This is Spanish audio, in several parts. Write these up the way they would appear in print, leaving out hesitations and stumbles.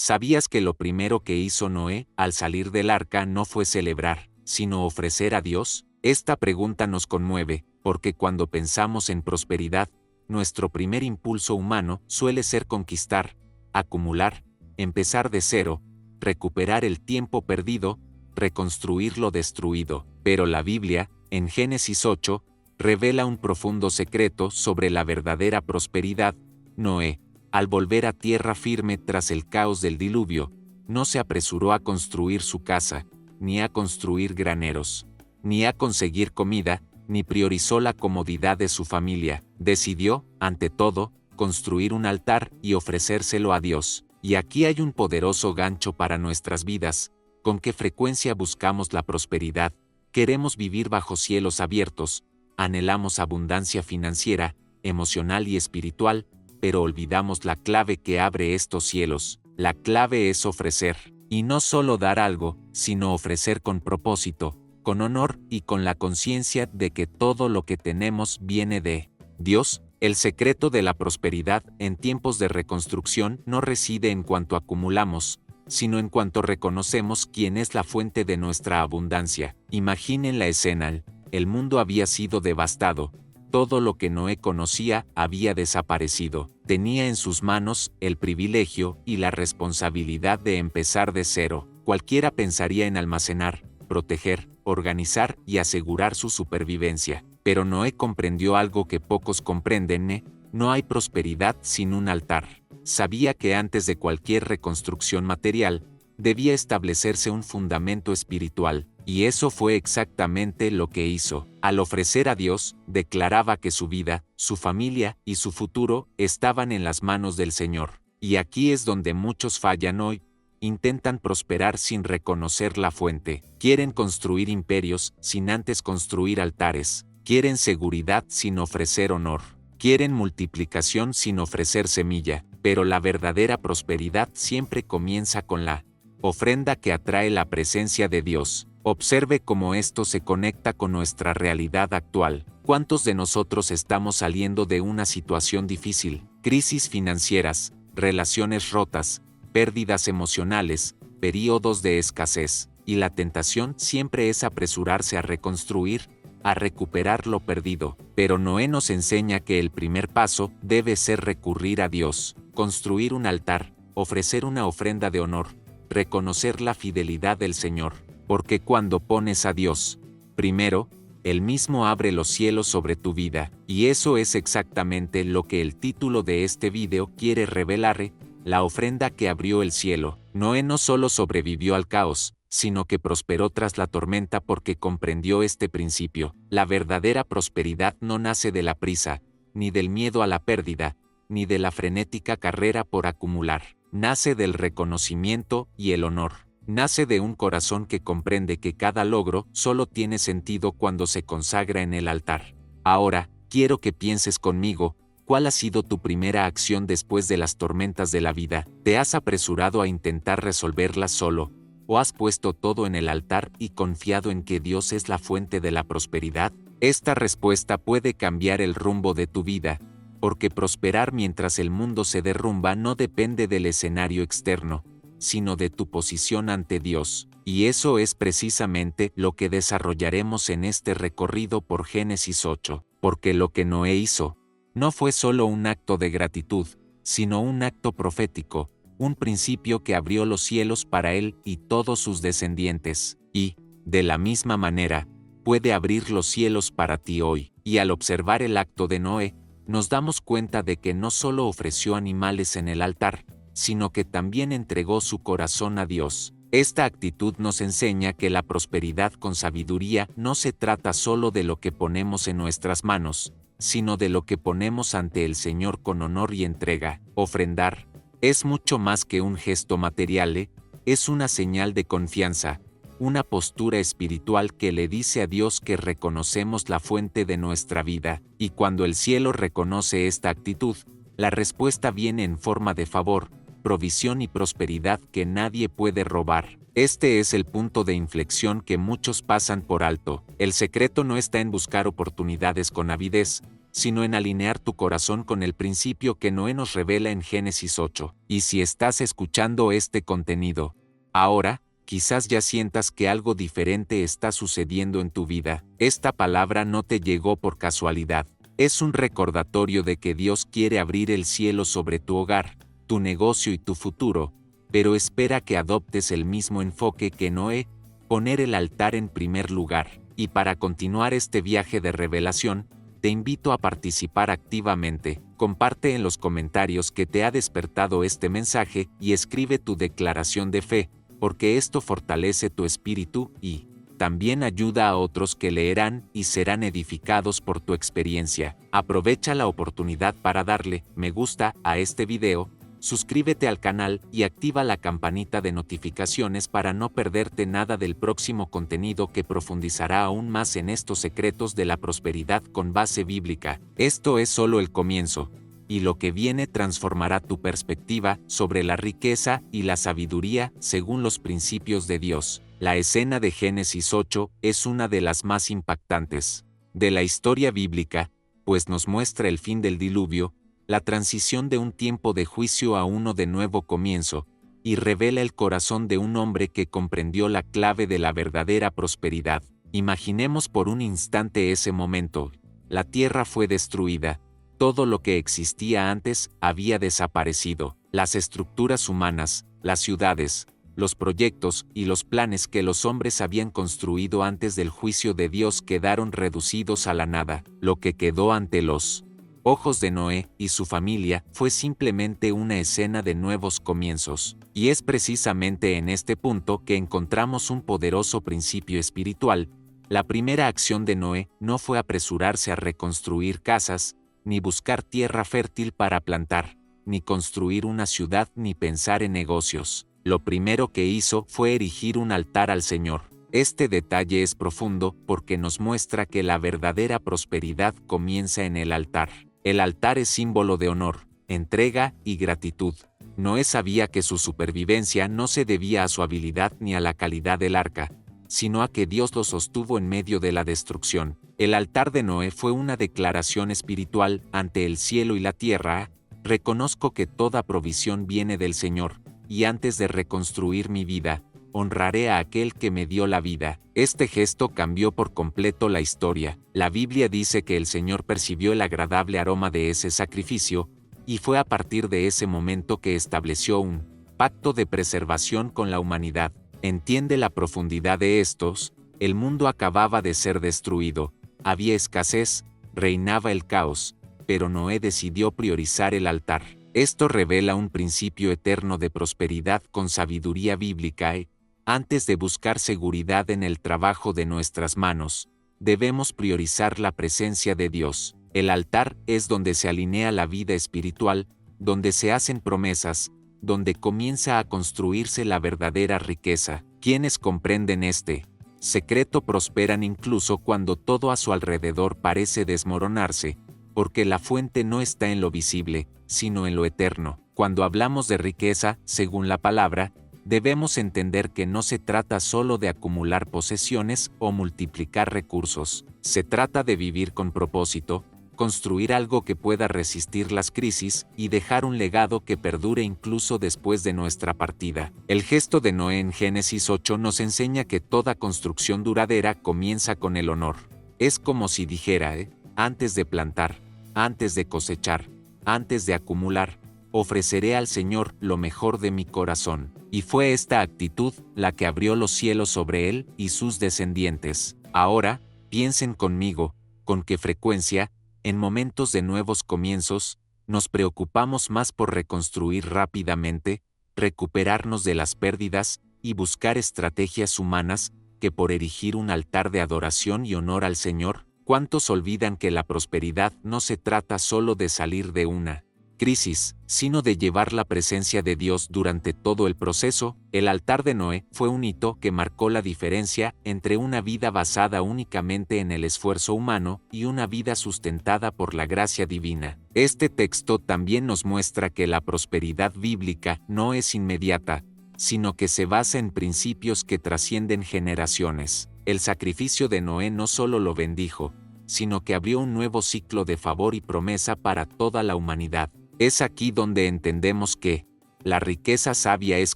¿Sabías que lo primero que hizo Noé al salir del arca no fue celebrar, sino ofrecer a Dios? Esta pregunta nos conmueve, porque cuando pensamos en prosperidad, nuestro primer impulso humano suele ser conquistar, acumular, empezar de cero, recuperar el tiempo perdido, reconstruir lo destruido. Pero la Biblia, en Génesis 8, revela un profundo secreto sobre la verdadera prosperidad. Noé, al volver a tierra firme tras el caos del diluvio, no se apresuró a construir su casa, ni a construir graneros, ni a conseguir comida, ni priorizó la comodidad de su familia. Decidió, ante todo, construir un altar y ofrecérselo a Dios. Y aquí hay un poderoso gancho para nuestras vidas. ¿Con qué frecuencia buscamos la prosperidad? Queremos vivir bajo cielos abiertos, anhelamos abundancia financiera, emocional y espiritual, pero olvidamos la clave que abre estos cielos. La clave es ofrecer, y no solo dar algo, sino ofrecer con propósito, con honor y con la conciencia de que todo lo que tenemos viene de Dios. El secreto de la prosperidad en tiempos de reconstrucción no reside en cuanto acumulamos, sino en cuanto reconocemos quién es la fuente de nuestra abundancia. Imaginen la escena: el mundo había sido devastado, todo lo que Noé conocía había desaparecido. Tenía en sus manos el privilegio y la responsabilidad de empezar de cero. Cualquiera pensaría en almacenar, proteger, organizar y asegurar su supervivencia. Pero Noé comprendió algo que pocos comprenden: no hay prosperidad sin un altar. Sabía que antes de cualquier reconstrucción material, debía establecerse un fundamento espiritual, y eso fue exactamente lo que hizo. Al ofrecer a Dios, declaraba que su vida, su familia y su futuro estaban en las manos del Señor. Y aquí es donde muchos fallan hoy. Intentan prosperar sin reconocer la fuente. Quieren construir imperios sin antes construir altares. Quieren seguridad sin ofrecer honor. Quieren multiplicación sin ofrecer semilla. Pero la verdadera prosperidad siempre comienza con la ofrenda que atrae la presencia de Dios. Observe cómo esto se conecta con nuestra realidad actual. ¿Cuántos de nosotros estamos saliendo de una situación difícil? Crisis financieras, relaciones rotas, pérdidas emocionales, períodos de escasez, y la tentación siempre es apresurarse a reconstruir, a recuperar lo perdido. Pero Noé nos enseña que el primer paso debe ser recurrir a Dios, construir un altar, ofrecer una ofrenda de honor, reconocer la fidelidad del Señor, porque cuando pones a Dios primero, Él mismo abre los cielos sobre tu vida, y eso es exactamente lo que el título de este video quiere revelar: la ofrenda que abrió el cielo. Noé no solo sobrevivió al caos, sino que prosperó tras la tormenta porque comprendió este principio. La verdadera prosperidad no nace de la prisa, ni del miedo a la pérdida, ni de la frenética carrera por acumular. Nace del reconocimiento y el honor. Nace de un corazón que comprende que cada logro solo tiene sentido cuando se consagra en el altar. Ahora, quiero que pienses conmigo: ¿cuál ha sido tu primera acción después de las tormentas de la vida? ¿Te has apresurado a intentar resolverlas solo? ¿O has puesto todo en el altar y confiado en que Dios es la fuente de la prosperidad? Esta respuesta puede cambiar el rumbo de tu vida, porque prosperar mientras el mundo se derrumba no depende del escenario externo, sino de tu posición ante Dios. Y eso es precisamente lo que desarrollaremos en este recorrido por Génesis 8, porque lo que Noé hizo no fue solo un acto de gratitud, sino un acto profético, un principio que abrió los cielos para él y todos sus descendientes, y, de la misma manera, puede abrir los cielos para ti hoy. Y al observar el acto de Noé, nos damos cuenta de que no solo ofreció animales en el altar, sino que también entregó su corazón a Dios. Esta actitud nos enseña que la prosperidad con sabiduría no se trata solo de lo que ponemos en nuestras manos, sino de lo que ponemos ante el Señor con honor y entrega. Ofrendar es mucho más que un gesto material, es una señal de confianza, una postura espiritual que le dice a Dios que reconocemos la fuente de nuestra vida, y cuando el cielo reconoce esta actitud, la respuesta viene en forma de favor, provisión y prosperidad que nadie puede robar. Este es el punto de inflexión que muchos pasan por alto. El secreto no está en buscar oportunidades con avidez, sino en alinear tu corazón con el principio que Noé nos revela en Génesis 8. Y si estás escuchando este contenido ahora, quizás ya sientas que algo diferente está sucediendo en tu vida. Esta palabra no te llegó por casualidad. Es un recordatorio de que Dios quiere abrir el cielo sobre tu hogar, tu negocio y tu futuro, pero espera que adoptes el mismo enfoque que Noé, poner el altar en primer lugar. Y para continuar este viaje de revelación, te invito a participar activamente. Comparte en los comentarios que te ha despertado este mensaje y escribe tu declaración de fe, porque esto fortalece tu espíritu y también ayuda a otros que leerán y serán edificados por tu experiencia. Aprovecha la oportunidad para darle me gusta a este video, suscríbete al canal y activa la campanita de notificaciones para no perderte nada del próximo contenido que profundizará aún más en estos secretos de la prosperidad con base bíblica. Esto es solo el comienzo, y lo que viene transformará tu perspectiva sobre la riqueza y la sabiduría según los principios de Dios. La escena de Génesis 8 es una de las más impactantes de la historia bíblica, pues nos muestra el fin del diluvio, la transición de un tiempo de juicio a uno de nuevo comienzo, y revela el corazón de un hombre que comprendió la clave de la verdadera prosperidad. Imaginemos por un instante ese momento. La tierra fue destruida, todo lo que existía antes había desaparecido, las estructuras humanas, las ciudades, los proyectos y los planes que los hombres habían construido antes del juicio de Dios quedaron reducidos a la nada. Lo que quedó ante los ojos de Noé y su familia fue simplemente una escena de nuevos comienzos. Y es precisamente en este punto que encontramos un poderoso principio espiritual. La primera acción de Noé no fue apresurarse a reconstruir casas, ni buscar tierra fértil para plantar, ni construir una ciudad ni pensar en negocios. Lo primero que hizo fue erigir un altar al Señor. Este detalle es profundo porque nos muestra que la verdadera prosperidad comienza en el altar. El altar es símbolo de honor, entrega y gratitud. Noé sabía que su supervivencia no se debía a su habilidad ni a la calidad del arca, sino a que Dios lo sostuvo en medio de la destrucción. El altar de Noé fue una declaración espiritual ante el cielo y la tierra. Reconozco que toda provisión viene del Señor, y antes de reconstruir mi vida, honraré a aquel que me dio la vida. Este gesto cambió por completo la historia. La Biblia dice que el Señor percibió el agradable aroma de ese sacrificio, y fue a partir de ese momento que estableció un pacto de preservación con la humanidad. Entiende la profundidad de estos. El mundo acababa de ser destruido, había escasez, reinaba el caos, pero Noé decidió priorizar el altar. Esto revela un principio eterno de prosperidad con sabiduría bíblica y, antes de buscar seguridad en el trabajo de nuestras manos, debemos priorizar la presencia de Dios. El altar es donde se alinea la vida espiritual, donde se hacen promesas, donde comienza a construirse la verdadera riqueza. Quienes comprenden este secreto prosperan incluso cuando todo a su alrededor parece desmoronarse, porque la fuente no está en lo visible, sino en lo eterno. Cuando hablamos de riqueza, según la palabra, debemos entender que no se trata solo de acumular posesiones o multiplicar recursos. Se trata de vivir con propósito, construir algo que pueda resistir las crisis y dejar un legado que perdure incluso después de nuestra partida. El gesto de Noé en Génesis 8 nos enseña que toda construcción duradera comienza con el honor. Es como si dijera, antes de plantar, antes de cosechar, antes de acumular, ofreceré al Señor lo mejor de mi corazón. Y fue esta actitud la que abrió los cielos sobre él y sus descendientes. Ahora, piensen conmigo, ¿con qué frecuencia, en momentos de nuevos comienzos, nos preocupamos más por reconstruir rápidamente, recuperarnos de las pérdidas y buscar estrategias humanas, que por erigir un altar de adoración y honor al Señor? ¿Cuántos olvidan que la prosperidad no se trata solo de salir de una crisis, sino de llevar la presencia de Dios durante todo el proceso? El altar de Noé fue un hito que marcó la diferencia entre una vida basada únicamente en el esfuerzo humano y una vida sustentada por la gracia divina. Este texto también nos muestra que la prosperidad bíblica no es inmediata, sino que se basa en principios que trascienden generaciones. El sacrificio de Noé no solo lo bendijo, sino que abrió un nuevo ciclo de favor y promesa para toda la humanidad. Es aquí donde entendemos que la riqueza sabia es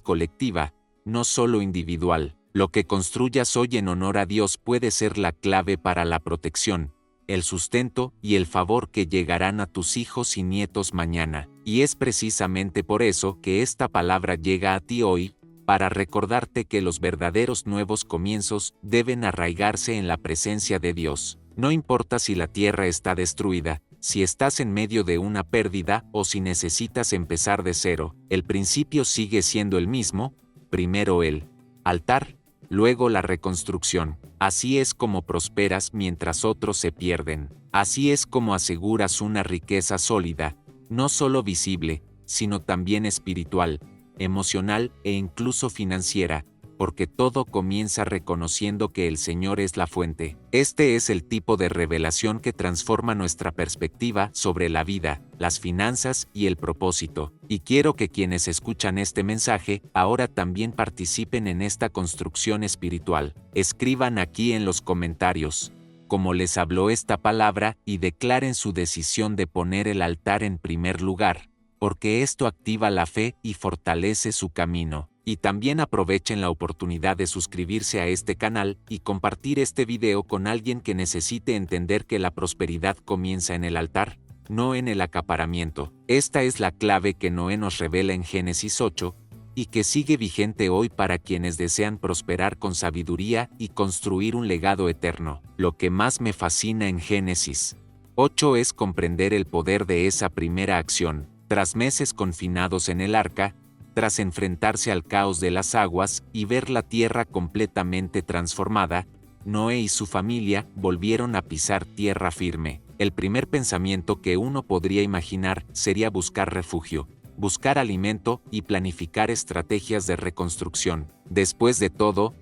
colectiva, no solo individual. Lo que construyas hoy en honor a Dios puede ser la clave para la protección, el sustento y el favor que llegarán a tus hijos y nietos mañana. Y es precisamente por eso que esta palabra llega a ti hoy, para recordarte que los verdaderos nuevos comienzos deben arraigarse en la presencia de Dios. No importa si la tierra está destruida, si estás en medio de una pérdida o si necesitas empezar de cero, el principio sigue siendo el mismo: primero el altar, luego la reconstrucción. Así es como prosperas mientras otros se pierden. Así es como aseguras una riqueza sólida, no solo visible, sino también espiritual, emocional e incluso financiera, porque todo comienza reconociendo que el Señor es la fuente. Este es el tipo de revelación que transforma nuestra perspectiva sobre la vida, las finanzas y el propósito. Y quiero que quienes escuchan este mensaje ahora también participen en esta construcción espiritual. Escriban aquí en los comentarios cómo les habló esta palabra y declaren su decisión de poner el altar en primer lugar, porque esto activa la fe y fortalece su camino. Y también aprovechen la oportunidad de suscribirse a este canal y compartir este video con alguien que necesite entender que la prosperidad comienza en el altar, no en el acaparamiento. Esta es la clave que Noé nos revela en Génesis 8, y que sigue vigente hoy para quienes desean prosperar con sabiduría y construir un legado eterno. Lo que más me fascina en Génesis 8 es comprender el poder de esa primera acción. Tras meses confinados en el arca, tras enfrentarse al caos de las aguas y ver la tierra completamente transformada, Noé y su familia volvieron a pisar tierra firme. El primer pensamiento que uno podría imaginar sería buscar refugio, buscar alimento y planificar estrategias de reconstrucción. Después de todo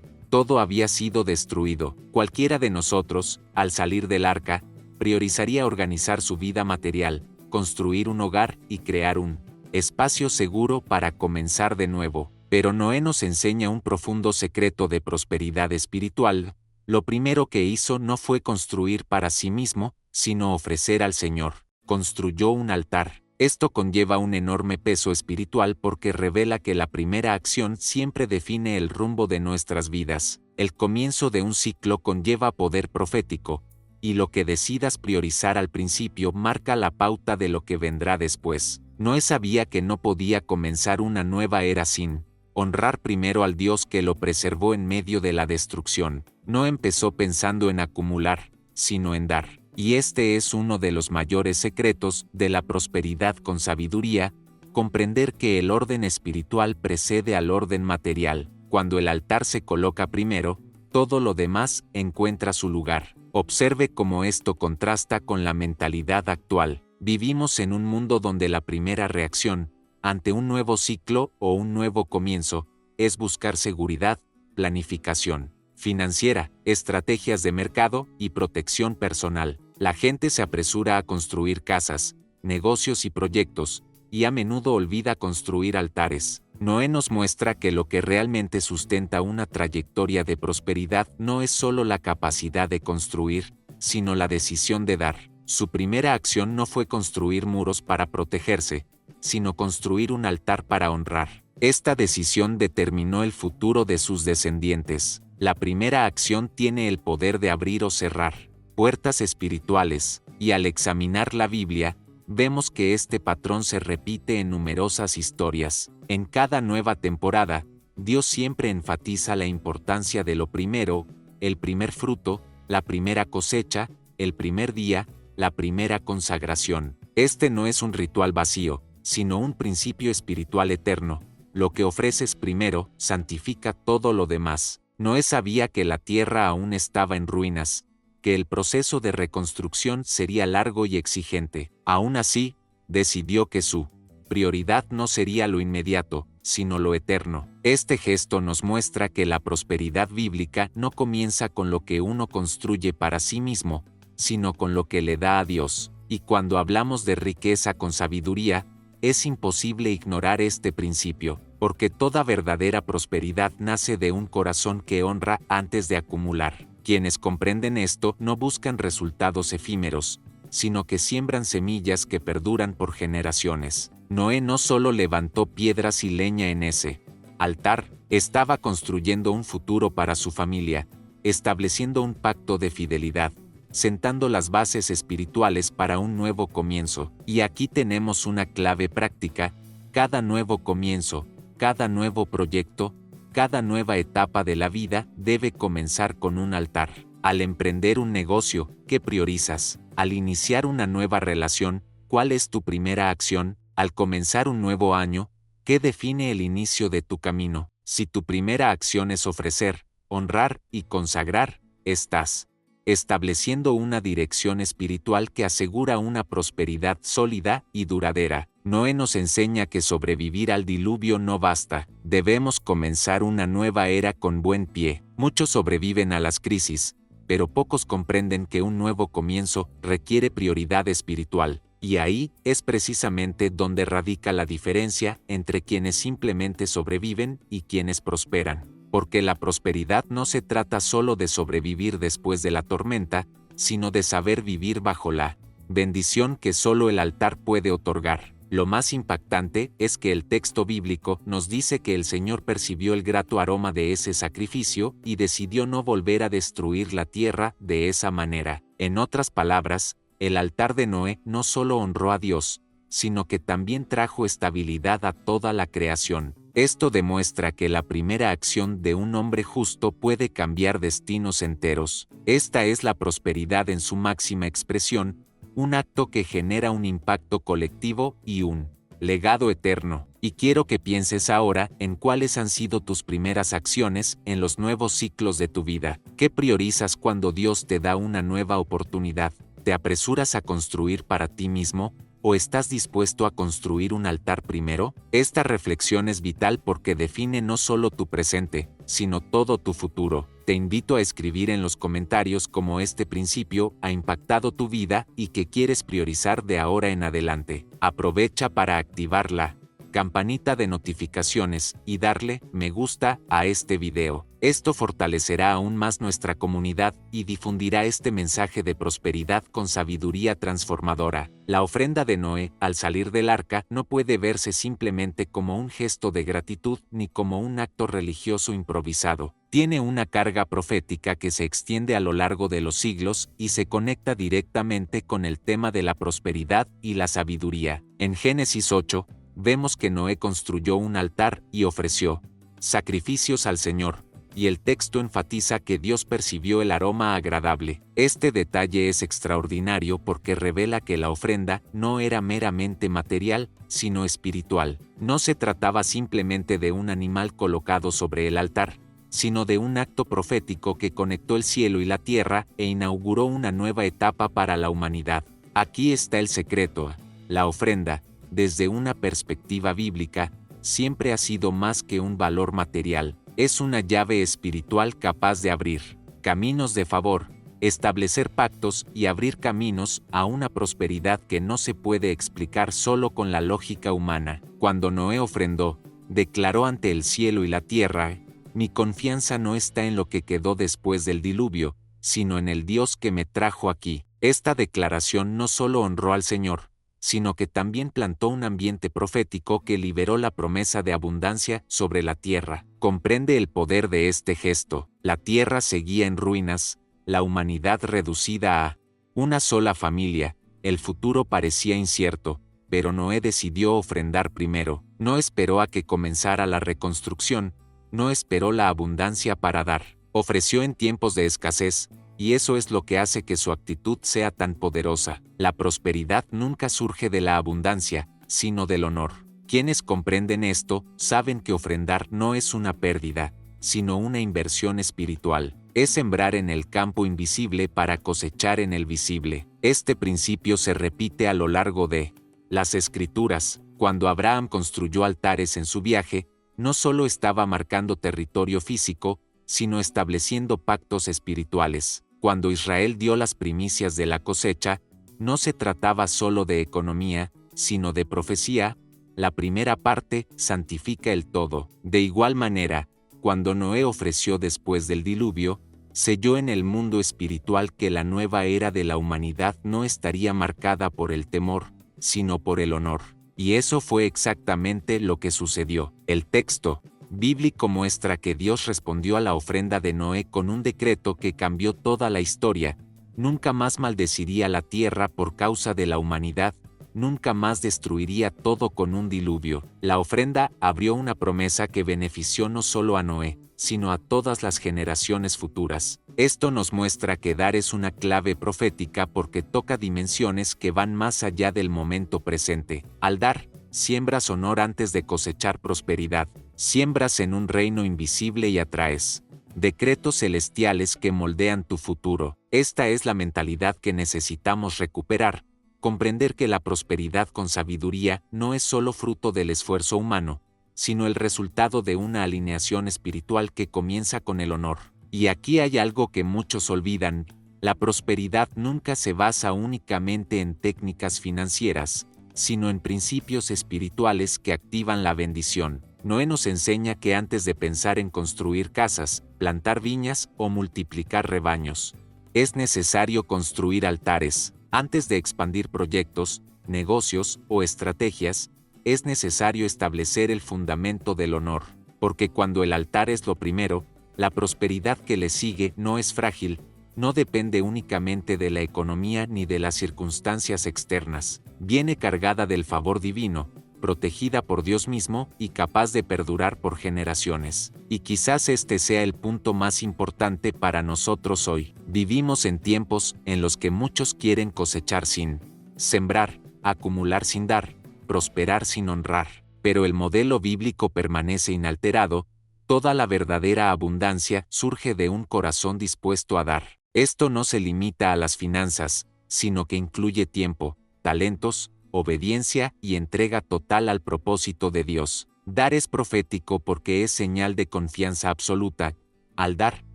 había sido destruido. Cualquiera de nosotros, al salir del arca, priorizaría organizar su vida material, construir un hogar y crear un espacio seguro para comenzar de nuevo. Pero Noé nos enseña un profundo secreto de prosperidad espiritual. Lo primero que hizo no fue construir para sí mismo, sino ofrecer al Señor. Construyó un altar. Esto conlleva un enorme peso espiritual porque revela que la primera acción siempre define el rumbo de nuestras vidas. El comienzo de un ciclo conlleva poder profético, y lo que decidas priorizar al principio marca la pauta de lo que vendrá después. Noé sabía que no podía comenzar una nueva era sin honrar primero al Dios que lo preservó en medio de la destrucción. No empezó pensando en acumular, sino en dar. Y este es uno de los mayores secretos de la prosperidad con sabiduría: comprender que el orden espiritual precede al orden material. Cuando el altar se coloca primero, todo lo demás encuentra su lugar. Observe cómo esto contrasta con la mentalidad actual. Vivimos en un mundo donde la primera reacción, ante un nuevo ciclo o un nuevo comienzo, es buscar seguridad, planificación financiera, estrategias de mercado y protección personal. La gente se apresura a construir casas, negocios y proyectos, y a menudo olvida construir altares. Noé nos muestra que lo que realmente sustenta una trayectoria de prosperidad no es solo la capacidad de construir, sino la decisión de dar. Su primera acción no fue construir muros para protegerse, sino construir un altar para honrar. Esta decisión determinó el futuro de sus descendientes. La primera acción tiene el poder de abrir o cerrar puertas espirituales, y al examinar la Biblia, vemos que este patrón se repite en numerosas historias. En cada nueva temporada, Dios siempre enfatiza la importancia de lo primero: el primer fruto, la primera cosecha, el primer día, la primera consagración. Este no es un ritual vacío, sino un principio espiritual eterno. Lo que ofreces primero santifica todo lo demás. Noé sabía que la tierra aún estaba en ruinas, que el proceso de reconstrucción sería largo y exigente. Aún así, decidió que su prioridad no sería lo inmediato, sino lo eterno. Este gesto nos muestra que la prosperidad bíblica no comienza con lo que uno construye para sí mismo, sino con lo que le da a Dios. Y cuando hablamos de riqueza con sabiduría, es imposible ignorar este principio, porque toda verdadera prosperidad nace de un corazón que honra antes de acumular. Quienes comprenden esto no buscan resultados efímeros, sino que siembran semillas que perduran por generaciones. Noé no solo levantó piedras y leña en ese altar, estaba construyendo un futuro para su familia, estableciendo un pacto de fidelidad, sentando las bases espirituales para un nuevo comienzo. Y aquí tenemos una clave práctica: cada nuevo comienzo, cada nuevo proyecto, cada nueva etapa de la vida debe comenzar con un altar. Al emprender un negocio, ¿qué priorizas? Al iniciar una nueva relación, ¿cuál es tu primera acción? Al comenzar un nuevo año, ¿qué define el inicio de tu camino? Si tu primera acción es ofrecer, honrar y consagrar, estás estableciendo una dirección espiritual que asegura una prosperidad sólida y duradera. Noé nos enseña que sobrevivir al diluvio no basta, debemos comenzar una nueva era con buen pie. Muchos sobreviven a las crisis, pero pocos comprenden que un nuevo comienzo requiere prioridad espiritual. Y ahí es precisamente donde radica la diferencia entre quienes simplemente sobreviven y quienes prosperan. Porque la prosperidad no se trata solo de sobrevivir después de la tormenta, sino de saber vivir bajo la bendición que solo el altar puede otorgar. Lo más impactante es que el texto bíblico nos dice que el Señor percibió el grato aroma de ese sacrificio y decidió no volver a destruir la tierra de esa manera. En otras palabras, el altar de Noé no solo honró a Dios, sino que también trajo estabilidad a toda la creación. Esto demuestra que la primera acción de un hombre justo puede cambiar destinos enteros. Esta es la prosperidad en su máxima expresión, un acto que genera un impacto colectivo y un legado eterno. Y quiero que pienses ahora en cuáles han sido tus primeras acciones en los nuevos ciclos de tu vida. ¿Qué priorizas cuando Dios te da una nueva oportunidad? ¿Te apresuras a construir para ti mismo? ¿O estás dispuesto a construir un altar primero? Esta reflexión es vital porque define no solo tu presente, sino todo tu futuro. Te invito a escribir en los comentarios cómo este principio ha impactado tu vida y qué quieres priorizar de ahora en adelante. Aprovecha para activar la campanita de notificaciones y darle me gusta a este video. Esto fortalecerá aún más nuestra comunidad y difundirá este mensaje de prosperidad con sabiduría transformadora. La ofrenda de Noé al salir del arca no puede verse simplemente como un gesto de gratitud ni como un acto religioso improvisado. Tiene una carga profética que se extiende a lo largo de los siglos y se conecta directamente con el tema de la prosperidad y la sabiduría. En Génesis 8, vemos que Noé construyó un altar y ofreció sacrificios al Señor, y el texto enfatiza que Dios percibió el aroma agradable. Este detalle es extraordinario porque revela que la ofrenda no era meramente material, sino espiritual. No se trataba simplemente de un animal colocado sobre el altar, sino de un acto profético que conectó el cielo y la tierra e inauguró una nueva etapa para la humanidad. Aquí está el secreto: la ofrenda, desde una perspectiva bíblica, siempre ha sido más que un valor material. Es una llave espiritual capaz de abrir caminos de favor, establecer pactos y abrir caminos a una prosperidad que no se puede explicar solo con la lógica humana. Cuando Noé ofrendó, declaró ante el cielo y la tierra: mi confianza no está en lo que quedó después del diluvio, sino en el Dios que me trajo aquí. Esta declaración no solo honró al Señor, sino que también plantó un ambiente profético que liberó la promesa de abundancia sobre la tierra. Comprende el poder de este gesto. La tierra seguía en ruinas, la humanidad reducida a una sola familia, el futuro parecía incierto, pero Noé decidió ofrendar primero. No esperó a que comenzara la reconstrucción, no esperó la abundancia para dar. Ofreció en tiempos de escasez, y eso es lo que hace que su actitud sea tan poderosa. La prosperidad nunca surge de la abundancia, sino del honor. Quienes comprenden esto, saben que ofrendar no es una pérdida, sino una inversión espiritual. Es sembrar en el campo invisible para cosechar en el visible. Este principio se repite a lo largo de las Escrituras. Cuando Abraham construyó altares en su viaje, no solo estaba marcando territorio físico, sino estableciendo pactos espirituales. Cuando Israel dio las primicias de la cosecha, no se trataba solo de economía, sino de profecía. La primera parte santifica el todo. De igual manera, cuando Noé ofreció después del diluvio, selló en el mundo espiritual que la nueva era de la humanidad no estaría marcada por el temor, sino por el honor. Y eso fue exactamente lo que sucedió. El texto bíblico muestra que Dios respondió a la ofrenda de Noé con un decreto que cambió toda la historia. Nunca más maldeciría la tierra por causa de la humanidad, nunca más destruiría todo con un diluvio. La ofrenda abrió una promesa que benefició no solo a Noé, sino a todas las generaciones futuras. Esto nos muestra que dar es una clave profética porque toca dimensiones que van más allá del momento presente. Al dar, siembras honor antes de cosechar prosperidad, siembras en un reino invisible y atraes decretos celestiales que moldean tu futuro. Esta es la mentalidad que necesitamos recuperar. Comprender que la prosperidad con sabiduría no es solo fruto del esfuerzo humano, sino el resultado de una alineación espiritual que comienza con el honor. Y aquí hay algo que muchos olvidan: la prosperidad nunca se basa únicamente en técnicas financieras, sino en principios espirituales que activan la bendición. Noé nos enseña que antes de pensar en construir casas, plantar viñas o multiplicar rebaños, es necesario construir altares. Antes de expandir proyectos, negocios o estrategias, es necesario establecer el fundamento del honor, porque cuando el altar es lo primero, la prosperidad que le sigue no es frágil, no depende únicamente de la economía ni de las circunstancias externas, viene cargada del favor divino, protegida por Dios mismo y capaz de perdurar por generaciones. Y quizás este sea el punto más importante para nosotros hoy. Vivimos en tiempos en los que muchos quieren cosechar sin sembrar, acumular sin dar, prosperar sin honrar. Pero el modelo bíblico permanece inalterado. Toda la verdadera abundancia surge de un corazón dispuesto a dar. Esto no se limita a las finanzas, sino que incluye tiempo, talentos, obediencia y entrega total al propósito de Dios. Dar es profético porque es señal de confianza absoluta. Al dar,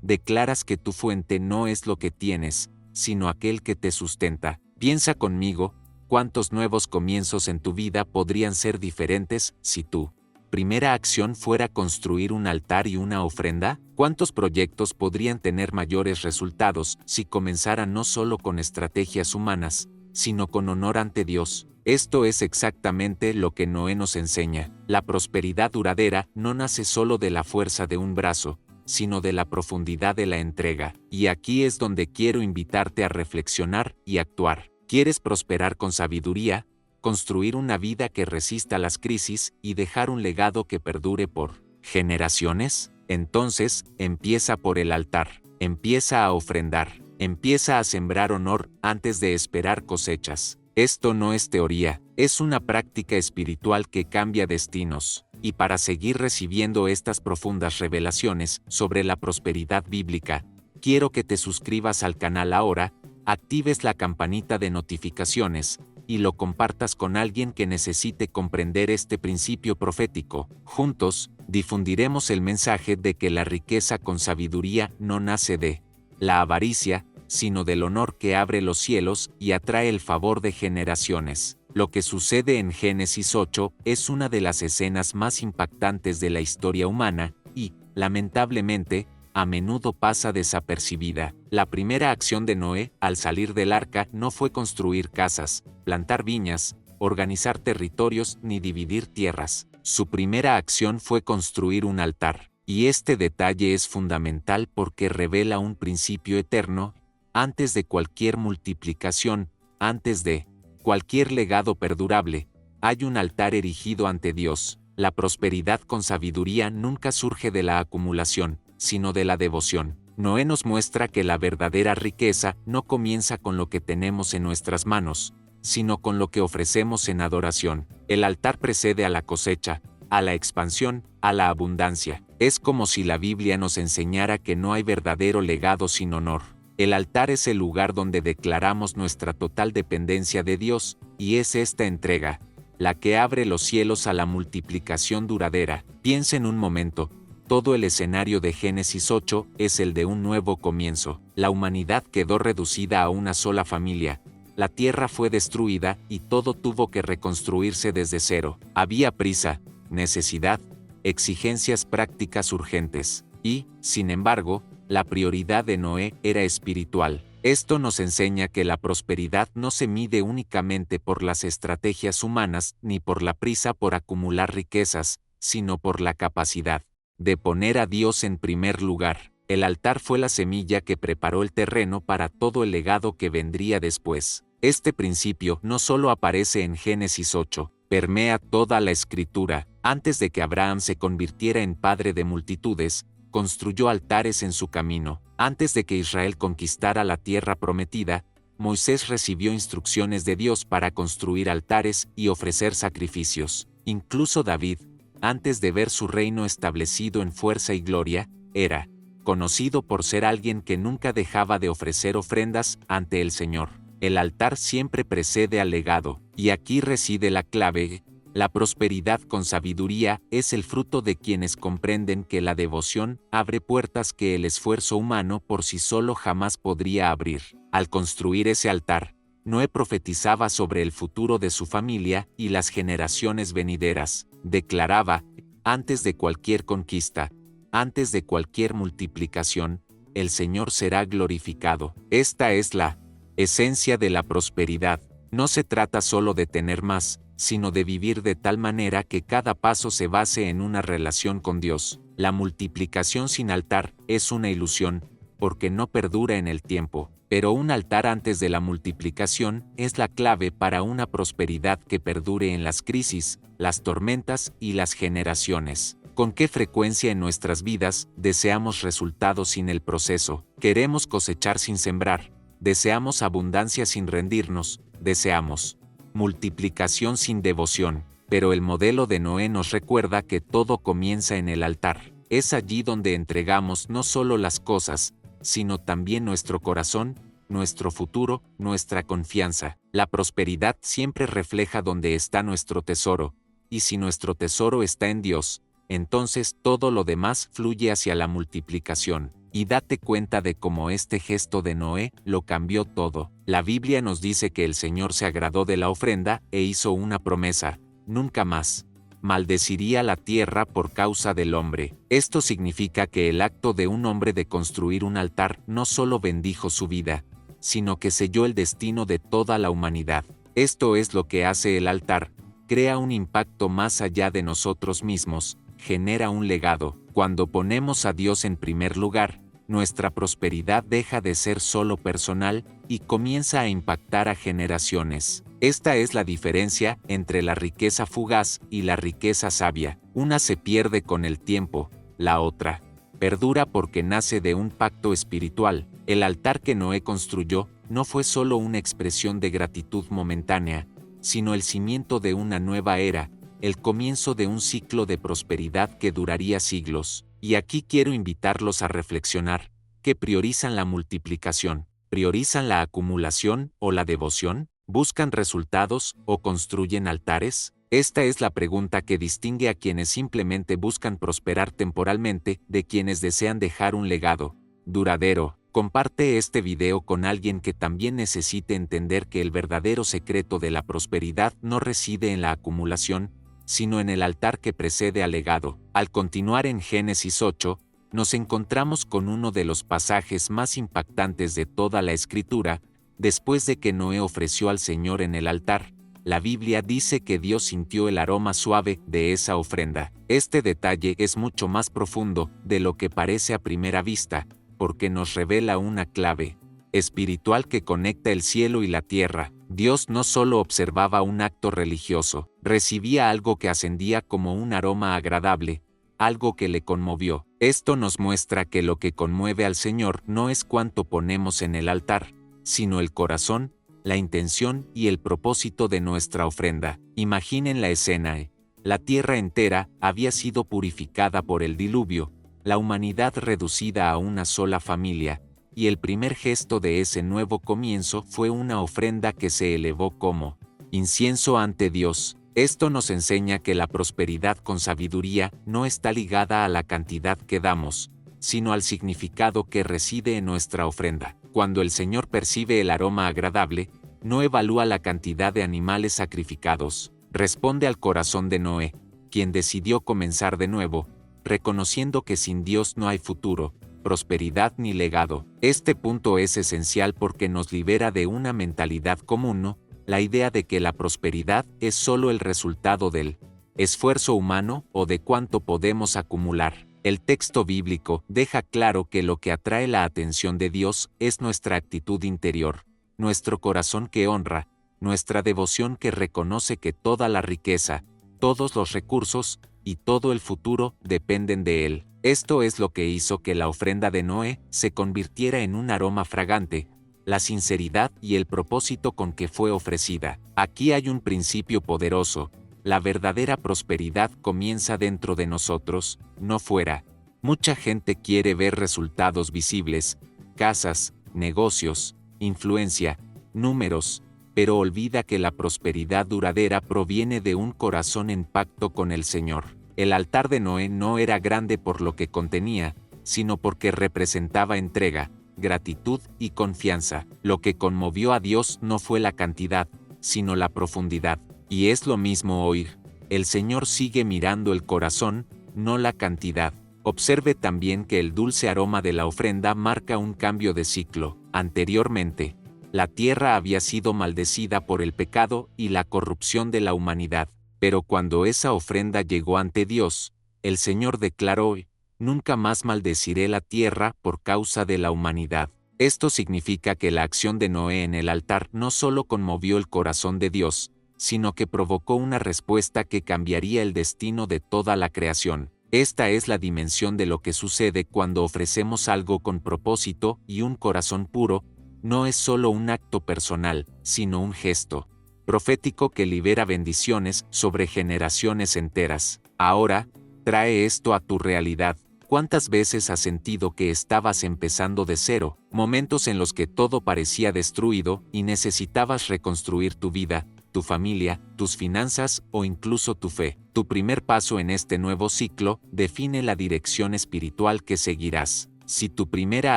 declaras que tu fuente no es lo que tienes, sino aquel que te sustenta. Piensa conmigo, ¿cuántos nuevos comienzos en tu vida podrían ser diferentes si tu primera acción fuera construir un altar y una ofrenda? ¿Cuántos proyectos podrían tener mayores resultados si comenzaran no solo con estrategias humanas, sino con honor ante Dios? Esto es exactamente lo que Noé nos enseña. La prosperidad duradera no nace solo de la fuerza de un brazo, sino de la profundidad de la entrega. Y aquí es donde quiero invitarte a reflexionar y actuar. ¿Quieres prosperar con sabiduría, construir una vida que resista las crisis y dejar un legado que perdure por generaciones? Entonces, empieza por el altar, empieza a ofrendar, empieza a sembrar honor antes de esperar cosechas. Esto no es teoría, es una práctica espiritual que cambia destinos. Y para seguir recibiendo estas profundas revelaciones sobre la prosperidad bíblica, quiero que te suscribas al canal ahora, actives la campanita de notificaciones, y lo compartas con alguien que necesite comprender este principio profético. Juntos, difundiremos el mensaje de que la riqueza con sabiduría no nace de la avaricia, sino del honor que abre los cielos y atrae el favor de generaciones. Lo que sucede en Génesis 8 es una de las escenas más impactantes de la historia humana y, lamentablemente, a menudo pasa desapercibida. La primera acción de Noé al salir del arca no fue construir casas, plantar viñas, organizar territorios ni dividir tierras. Su primera acción fue construir un altar. Y este detalle es fundamental porque revela un principio eterno. Antes de cualquier multiplicación, antes de cualquier legado perdurable, hay un altar erigido ante Dios. La prosperidad con sabiduría nunca surge de la acumulación, sino de la devoción. Noé nos muestra que la verdadera riqueza no comienza con lo que tenemos en nuestras manos, sino con lo que ofrecemos en adoración. El altar precede a la cosecha, a la expansión, a la abundancia. Es como si la Biblia nos enseñara que no hay verdadero legado sin honor. El altar es el lugar donde declaramos nuestra total dependencia de Dios, y es esta entrega la que abre los cielos a la multiplicación duradera. Piensa en un momento, todo el escenario de Génesis 8 es el de un nuevo comienzo. La humanidad quedó reducida a una sola familia, la tierra fue destruida y todo tuvo que reconstruirse desde cero. Había prisa, necesidad, exigencias prácticas urgentes, y, sin embargo, la prioridad de Noé era espiritual. Esto nos enseña que la prosperidad no se mide únicamente por las estrategias humanas ni por la prisa por acumular riquezas, sino por la capacidad de poner a Dios en primer lugar. El altar fue la semilla que preparó el terreno para todo el legado que vendría después. Este principio no solo aparece en Génesis 8, permea toda la Escritura. Antes de que Abraham se convirtiera en padre de multitudes, construyó altares en su camino. Antes de que Israel conquistara la tierra prometida, Moisés recibió instrucciones de Dios para construir altares y ofrecer sacrificios. Incluso David, antes de ver su reino establecido en fuerza y gloria, era conocido por ser alguien que nunca dejaba de ofrecer ofrendas ante el Señor. El altar siempre precede al legado, y aquí reside la clave. La prosperidad con sabiduría es el fruto de quienes comprenden que la devoción abre puertas que el esfuerzo humano por sí solo jamás podría abrir. Al construir ese altar, Noé profetizaba sobre el futuro de su familia y las generaciones venideras. Declaraba, antes de cualquier conquista, antes de cualquier multiplicación, el Señor será glorificado. Esta es la esencia de la prosperidad. No se trata solo de tener más, sino de vivir de tal manera que cada paso se base en una relación con Dios. La multiplicación sin altar es una ilusión, porque no perdura en el tiempo, pero un altar antes de la multiplicación es la clave para una prosperidad que perdure en las crisis, las tormentas y las generaciones. ¿Con qué frecuencia en nuestras vidas deseamos resultados sin el proceso? Queremos cosechar sin sembrar, deseamos abundancia sin rendirnos, deseamos multiplicación sin devoción, pero el modelo de Noé nos recuerda que todo comienza en el altar. Es allí donde entregamos no solo las cosas, sino también nuestro corazón, nuestro futuro, nuestra confianza. La prosperidad siempre refleja dónde está nuestro tesoro, y si nuestro tesoro está en Dios, entonces todo lo demás fluye hacia la multiplicación. Y date cuenta de cómo este gesto de Noé lo cambió todo. La Biblia nos dice que el Señor se agradó de la ofrenda e hizo una promesa: nunca más maldeciría la tierra por causa del hombre. Esto significa que el acto de un hombre de construir un altar no solo bendijo su vida, sino que selló el destino de toda la humanidad. Esto es lo que hace el altar: crea un impacto más allá de nosotros mismos, genera un legado. Cuando ponemos a Dios en primer lugar, nuestra prosperidad deja de ser solo personal y comienza a impactar a generaciones. Esta es la diferencia entre la riqueza fugaz y la riqueza sabia. Una se pierde con el tiempo, la otra perdura porque nace de un pacto espiritual. El altar que Noé construyó no fue solo una expresión de gratitud momentánea, sino el cimiento de una nueva era, el comienzo de un ciclo de prosperidad que duraría siglos. Y aquí quiero invitarlos a reflexionar: ¿qué priorizan, la multiplicación? ¿Priorizan la acumulación o la devoción? ¿Buscan resultados o construyen altares? Esta es la pregunta que distingue a quienes simplemente buscan prosperar temporalmente de quienes desean dejar un legado duradero. Comparte este video con alguien que también necesite entender que el verdadero secreto de la prosperidad no reside en la acumulación, sino en el altar que precede al legado. Al continuar en Génesis 8, nos encontramos con uno de los pasajes más impactantes de toda la Escritura. Después de que Noé ofreció al Señor en el altar, la Biblia dice que Dios sintió el aroma suave de esa ofrenda. Este detalle es mucho más profundo de lo que parece a primera vista, porque nos revela una clave espiritual que conecta el cielo y la tierra. Dios no solo observaba un acto religioso, recibía algo que ascendía como un aroma agradable, algo que le conmovió. Esto nos muestra que lo que conmueve al Señor no es cuánto ponemos en el altar, sino el corazón, la intención y el propósito de nuestra ofrenda. Imaginen la escena. La tierra entera había sido purificada por el diluvio, la humanidad reducida a una sola familia, y el primer gesto de ese nuevo comienzo fue una ofrenda que se elevó como incienso ante Dios. Esto nos enseña que la prosperidad con sabiduría no está ligada a la cantidad que damos, sino al significado que reside en nuestra ofrenda. Cuando el Señor percibe el aroma agradable, no evalúa la cantidad de animales sacrificados. Responde al corazón de Noé, quien decidió comenzar de nuevo, reconociendo que sin Dios no hay futuro, prosperidad ni legado. Este punto es esencial porque nos libera de una mentalidad común, ¿no? La idea de que la prosperidad es solo el resultado del esfuerzo humano o de cuánto podemos acumular. El texto bíblico deja claro que lo que atrae la atención de Dios es nuestra actitud interior, nuestro corazón que honra, nuestra devoción que reconoce que toda la riqueza, todos los recursos y todo el futuro dependen de Él. Esto es lo que hizo que la ofrenda de Noé se convirtiera en un aroma fragante, la sinceridad y el propósito con que fue ofrecida. Aquí hay un principio poderoso. La verdadera prosperidad comienza dentro de nosotros, no fuera. Mucha gente quiere ver resultados visibles, casas, negocios, influencia, números, pero olvida que la prosperidad duradera proviene de un corazón en pacto con el Señor. El altar de Noé no era grande por lo que contenía, sino porque representaba entrega, gratitud y confianza. Lo que conmovió a Dios no fue la cantidad, sino la profundidad. Y es lo mismo hoy. El Señor sigue mirando el corazón, no la cantidad. Observe también que el dulce aroma de la ofrenda marca un cambio de ciclo. Anteriormente, la tierra había sido maldecida por el pecado y la corrupción de la humanidad. Pero cuando esa ofrenda llegó ante Dios, el Señor declaró: nunca más maldeciré la tierra por causa de la humanidad. Esto significa que la acción de Noé en el altar no solo conmovió el corazón de Dios, sino que provocó una respuesta que cambiaría el destino de toda la creación. Esta es la dimensión de lo que sucede cuando ofrecemos algo con propósito y un corazón puro. No es solo un acto personal, sino un gesto profético que libera bendiciones sobre generaciones enteras. Ahora, trae esto a tu realidad. ¿Cuántas veces has sentido que estabas empezando de cero? Momentos en los que todo parecía destruido y necesitabas reconstruir tu vida, tu familia, tus finanzas o incluso tu fe. Tu primer paso en este nuevo ciclo define la dirección espiritual que seguirás. Si tu primera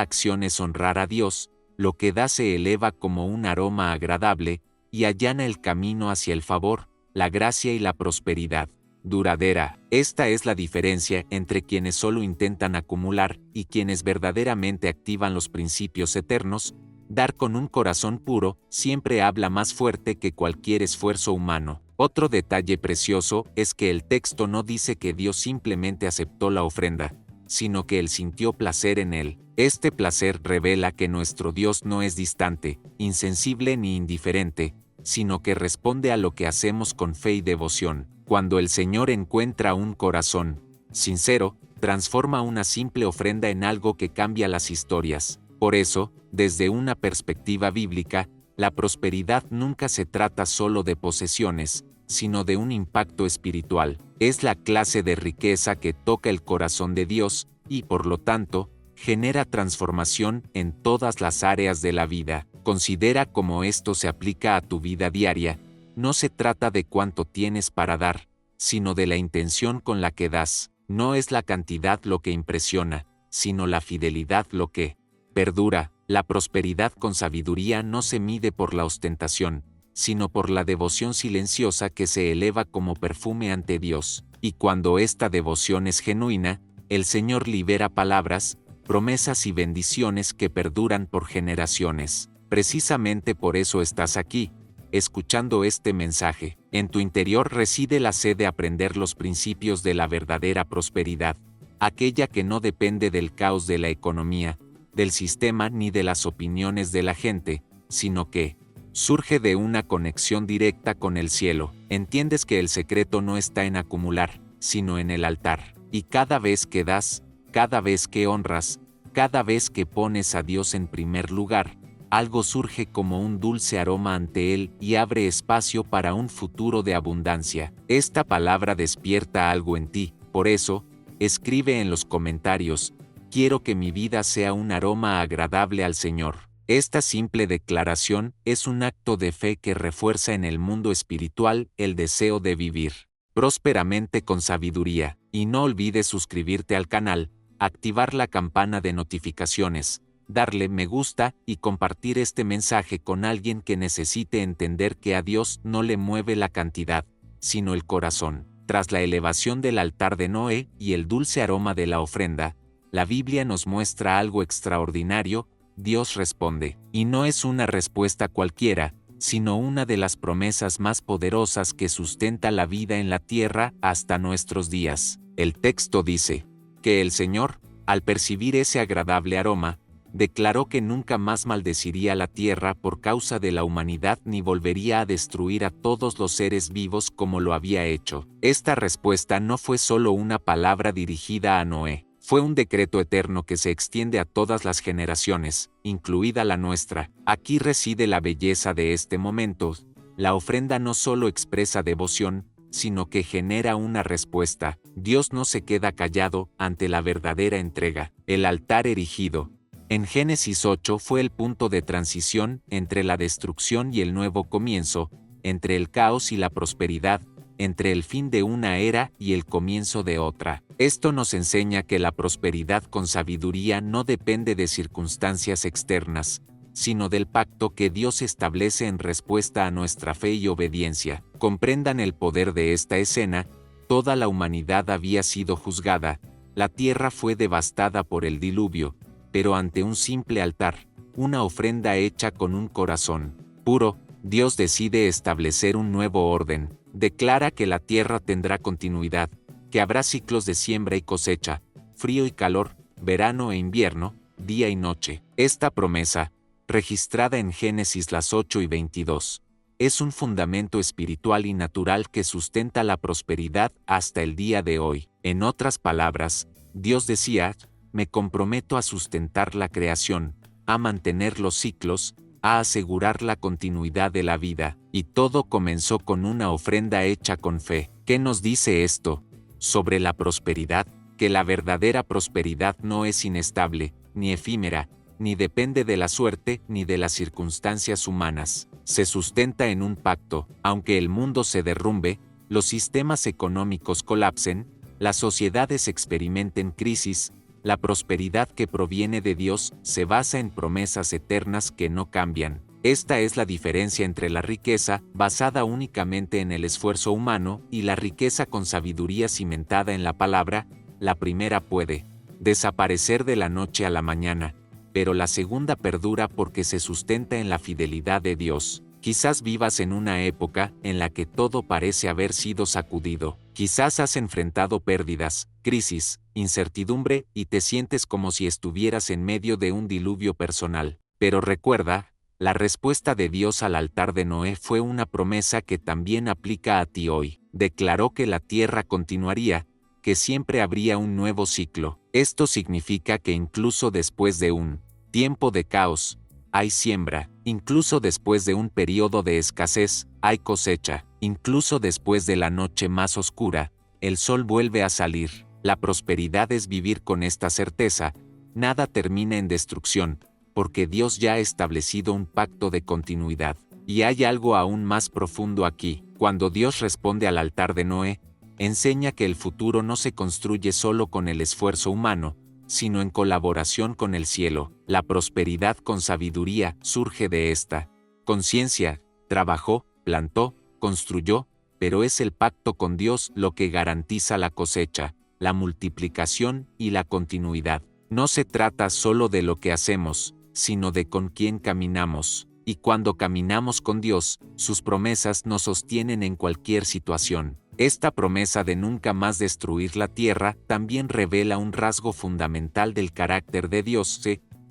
acción es honrar a Dios, lo que das se eleva como un aroma agradable y allana el camino hacia el favor, la gracia y la prosperidad duradera. Esta es la diferencia entre quienes solo intentan acumular y quienes verdaderamente activan los principios eternos. Dar con un corazón puro siempre habla más fuerte que cualquier esfuerzo humano. Otro detalle precioso es que el texto no dice que Dios simplemente aceptó la ofrenda, sino que Él sintió placer en él. Este placer revela que nuestro Dios no es distante, insensible ni indiferente, sino que responde a lo que hacemos con fe y devoción. Cuando el Señor encuentra un corazón sincero, transforma una simple ofrenda en algo que cambia las historias. Por eso, desde una perspectiva bíblica, la prosperidad nunca se trata solo de posesiones, sino de un impacto espiritual. Es la clase de riqueza que toca el corazón de Dios y, por lo tanto, genera transformación en todas las áreas de la vida. Considera cómo esto se aplica a tu vida diaria. No se trata de cuánto tienes para dar, sino de la intención con la que das. No es la cantidad lo que impresiona, sino la fidelidad lo que perdura. La prosperidad con sabiduría no se mide por la ostentación, sino por la devoción silenciosa que se eleva como perfume ante Dios. Y cuando esta devoción es genuina, el Señor libera palabras, promesas y bendiciones que perduran por generaciones. Precisamente por eso estás aquí, escuchando este mensaje. En tu interior reside la sed de aprender los principios de la verdadera prosperidad, aquella que no depende del caos de la economía, del sistema ni de las opiniones de la gente, sino que surge de una conexión directa con el cielo. Entiendes que el secreto no está en acumular, sino en el altar. Y cada vez que das, cada vez que honras, cada vez que pones a Dios en primer lugar, algo surge como un dulce aroma ante Él y abre espacio para un futuro de abundancia. Esta palabra despierta algo en ti, por eso, escribe en los comentarios: quiero que mi vida sea un aroma agradable al Señor. Esta simple declaración es un acto de fe que refuerza en el mundo espiritual el deseo de vivir prósperamente con sabiduría. Y no olvides suscribirte al canal, activar la campana de notificaciones, darle me gusta y compartir este mensaje con alguien que necesite entender que a Dios no le mueve la cantidad, sino el corazón. Tras la elevación del altar de Noé y el dulce aroma de la ofrenda, la Biblia nos muestra algo extraordinario. Dios responde, y no es una respuesta cualquiera, sino una de las promesas más poderosas que sustenta la vida en la tierra hasta nuestros días. El texto dice, que el Señor, al percibir ese agradable aroma, declaró que nunca más maldeciría la tierra por causa de la humanidad ni volvería a destruir a todos los seres vivos como lo había hecho. Esta respuesta no fue solo una palabra dirigida a Noé, fue un decreto eterno que se extiende a todas las generaciones, incluida la nuestra. Aquí reside la belleza de este momento. La ofrenda no solo expresa devoción, sino que genera una respuesta. Dios no se queda callado ante la verdadera entrega. El altar erigido en Génesis 8 fue el punto de transición entre la destrucción y el nuevo comienzo, entre el caos y la prosperidad, entre el fin de una era y el comienzo de otra. Esto nos enseña que la prosperidad con sabiduría no depende de circunstancias externas, sino del pacto que Dios establece en respuesta a nuestra fe y obediencia. Comprendan el poder de esta escena. Toda la humanidad había sido juzgada, la tierra fue devastada por el diluvio, pero ante un simple altar, una ofrenda hecha con un corazón puro, Dios decide establecer un nuevo orden. Declara que la tierra tendrá continuidad, que habrá ciclos de siembra y cosecha, frío y calor, verano e invierno, día y noche. Esta promesa, registrada en Génesis las 8:22, es un fundamento espiritual y natural que sustenta la prosperidad hasta el día de hoy. En otras palabras, Dios decía, me comprometo a sustentar la creación, a mantener los ciclos, a asegurar la continuidad de la vida, y todo comenzó con una ofrenda hecha con fe. ¿Qué nos dice esto sobre la prosperidad? Que la verdadera prosperidad no es inestable, ni efímera, ni depende de la suerte ni de las circunstancias humanas. Se sustenta en un pacto. Aunque el mundo se derrumbe, los sistemas económicos colapsen, las sociedades experimenten crisis, la prosperidad que proviene de Dios se basa en promesas eternas que no cambian. Esta es la diferencia entre la riqueza, basada únicamente en el esfuerzo humano, y la riqueza con sabiduría cimentada en la palabra. La primera puede desaparecer de la noche a la mañana, pero la segunda perdura porque se sustenta en la fidelidad de Dios. Quizás vivas en una época en la que todo parece haber sido sacudido. Quizás has enfrentado pérdidas, crisis, incertidumbre y te sientes como si estuvieras en medio de un diluvio personal. Pero recuerda, la respuesta de Dios al altar de Noé fue una promesa que también aplica a ti hoy. Declaró que la tierra continuaría, que siempre habría un nuevo ciclo. Esto significa que incluso después de un tiempo de caos, hay siembra. Incluso después de un periodo de escasez, hay cosecha. Incluso después de la noche más oscura, el sol vuelve a salir. La prosperidad es vivir con esta certeza. Nada termina en destrucción, porque Dios ya ha establecido un pacto de continuidad. Y hay algo aún más profundo aquí. Cuando Dios responde al altar de Noé, enseña que el futuro no se construye solo con el esfuerzo humano, sino en colaboración con el cielo. La prosperidad con sabiduría surge de esta conciencia. Trabajó, plantó, construyó, pero es el pacto con Dios lo que garantiza la cosecha, la multiplicación y la continuidad. No se trata solo de lo que hacemos, sino de con quién caminamos. Y cuando caminamos con Dios, sus promesas nos sostienen en cualquier situación. Esta promesa de nunca más destruir la tierra también revela un rasgo fundamental del carácter de Dios.